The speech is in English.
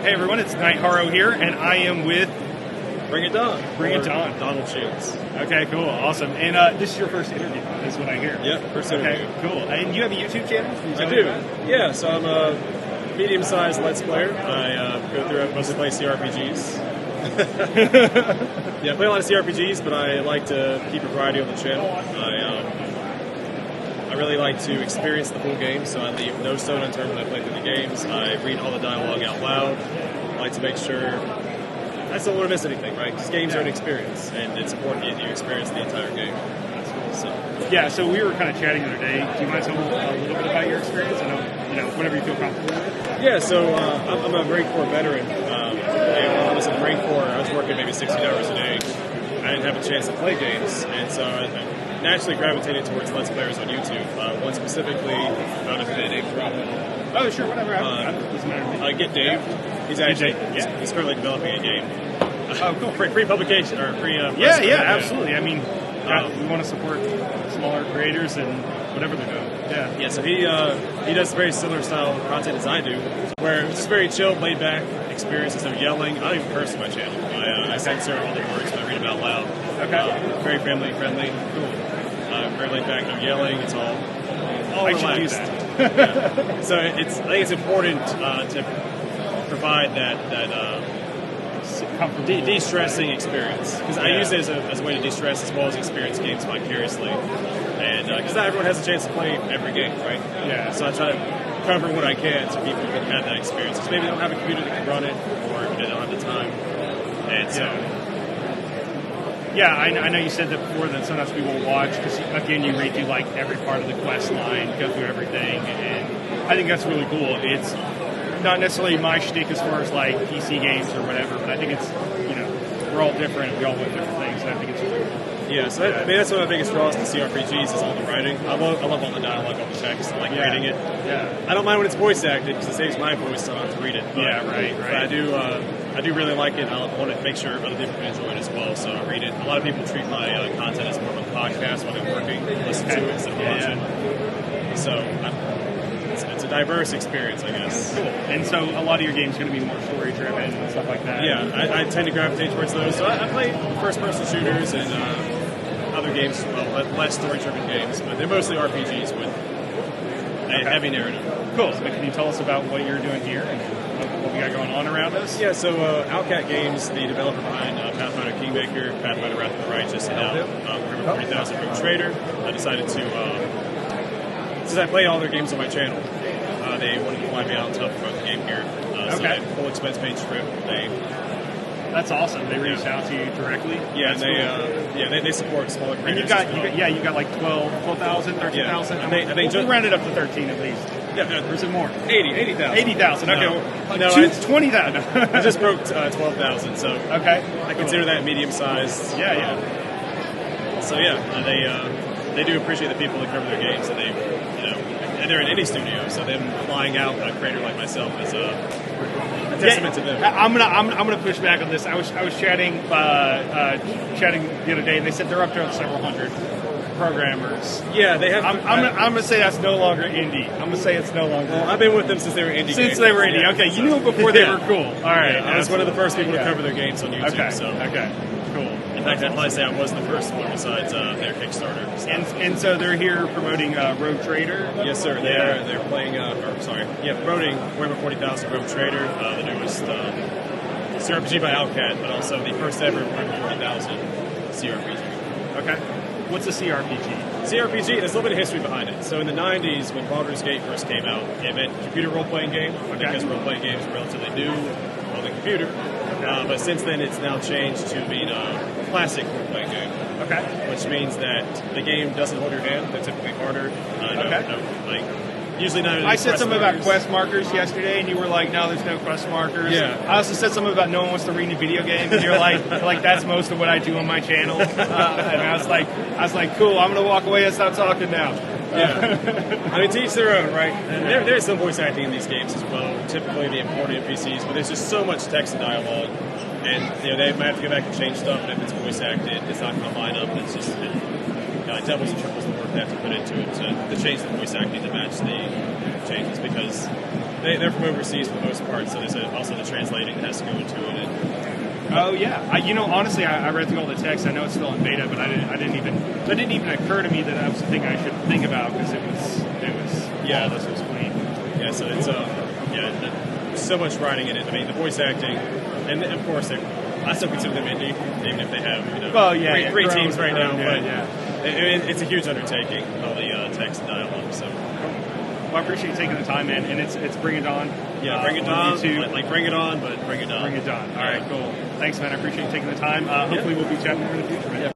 Hey everyone, it's Night Haro here, and I am with BringItDon. BringItDon. Donald Shields. Okay, cool, awesome. And this is your first interview, is what I hear. Yep, first interview. Okay, cool. And you have a YouTube channel? I do. Yeah, so I'm a medium-sized Let's Player. I go through, I mostly play CRPGs. Yeah, I play a lot of CRPGs, but I like to keep a variety on the channel. I really like to experience the full game, so I leave no stone unturned when I play through the games. I read all the dialogue out loud. I like to make sure I just don't want to miss anything, right? Because games are an experience, and it's important that you experience the entire game. So. Yeah, so we were kind of chatting the other day. Do you mind telling me a little bit about your experience? I know, whatever you feel comfortable with. Yeah, so I'm a Marine Corps veteran. And when I was in the Marine Corps, I was working maybe 16 hours a day. I didn't have a chance to play games, and so I naturally gravitated towards Let's Players on YouTube. One specifically, I don't know if you name drop. Oh, sure, whatever. Doesn't matter. Get Dave. He's actually he's currently developing a game. Oh, cool. Free publication or free. Yeah, absolutely. I mean, we want to support smaller creators and whatever they're doing. Yeah. Yeah. So he does very similar style content as I do, where it's just very chill, laid back experience instead of yelling. I don't even curse on my channel. I censor all the words when I read them out loud. Okay. Very family friendly. Cool. Very laid back. No yelling. It's all relaxed. Yeah. So I think it's important to provide that de-stressing experience, because I use it as a way to de-stress as well as experience games vicariously, and because not everyone has a chance to play every game, right? Yeah. So I try to cover what I can so people can have that experience. Because maybe they don't have a computer that can run it, or they don't have the time, and so. Yeah, I know you said that before, that sometimes people will watch, because again, you read through like every part of the quest line, go through everything, and I think that's really cool. It's not necessarily my shtick as far as like PC games or whatever, but I think it's, we're all different, we all want different things, and I think it's really cool. Yeah, so I mean, that's one of the biggest draws to CRPGs is all the writing. I love all the dialogue, all the text, I like reading it. Yeah. I don't mind when it's voice acted, because it saves my voice, so I don't have to read it. But, right. But I do really like it. I want to make sure other people can enjoy it as well, so I read it. A lot of people treat my content as more of a podcast while they're working, listen to it instead of watching. So it's a diverse experience, I guess. Cool. And so a lot of your games are going to be more story-driven and stuff like that. Yeah, I tend to gravitate towards those. So I play first-person shooters and other games, less story-driven games, but they're mostly RPGs with a heavy narrative. Cool. So can you tell us about what you're doing here and what we got going on around us? Yeah, so Outcat Games, the developer behind Pathfinder Kingmaker, Pathfinder Wrath of the Righteous, and now River 40,000 Rogue Trader, I decided to, since I play all their games on my channel, they wanted to fly me out to promote the game here. So they full expense paid trip. That's awesome. They reached out to you directly. Yeah, and they support smaller creators. And you got like 12,000, 13,000. Yeah. And they we'll round it up to 13 at least. Yeah, or is it more? 80,000. 80,000. Okay, no, 20,000. I just broke 12,000. So okay, I consider that medium sized. Yeah. So they do appreciate the people that cover their games, and and they're an indie studio, so them flying out a creator like myself is a testament to them. I'm gonna push back on this. I was chatting the other day, and they said they're up to several hundred programmers. Yeah, they have. I'm gonna say that's no longer indie. I'm gonna say it's no longer. Well, I've been with them since they were indie. Since they were indie. Okay, you knew them before they were cool. All right, I was one of the first people to cover their games on YouTube. Okay. So Cool. In fact, I'd probably say I was the first one besides their Kickstarter. So. And so they're here promoting Rogue Trader? Yes, sir. They're playing, promoting Warhammer 40,000 Rogue Trader, the newest CRPG by Outcat, but also the first ever Warhammer 40,000 CRPG. Okay. What's a CRPG? CRPG, there's a little bit of history behind it. So in the 90s, when Baldur's Gate first came out, it meant computer role-playing game, because role-playing games are relatively new on the computer. But since then, it's now changed to being a classic role-playing game. Okay. Which means that the game doesn't hold your hand. They're typically harder. Usually not. I said something about quest markers yesterday, and you were like, "No, there's no quest markers." Yeah. I also said something about no one wants to read a video game, and you're like that's most of what I do on my channel. And I was like, cool. I'm gonna walk away and stop talking now. Yeah. I mean, to each their own, right? And there's some voice acting in these games as well. Typically, the important NPCs, but there's just so much text and dialogue, and they might have to go back and change stuff. And if it's voice acted, it's not going to line up. It's just doubles and triples the work they have to put into it to change the voice acting to match the changes, because they're from overseas for the most part, so there's also the translating that has to go into it. Oh yeah, honestly, I read through all the text. I know it's still in beta, but that didn't even occur to me that that was the thing I should think about because it was all this was clean. Yeah, so it's so much writing in it. I mean, the voice acting, and of course, I still consider them indie, even if they have three teams right now. But it's a huge undertaking, all the text and dialogue. So. Well, I appreciate you taking the time, man. And it's BringItDon. Yeah, BringItDon. Like BringItDon, but BringItDon. BringItDon. All right, cool. Thanks, man. I appreciate you taking the time. Hopefully, we'll be chatting more in the future, man. Yeah.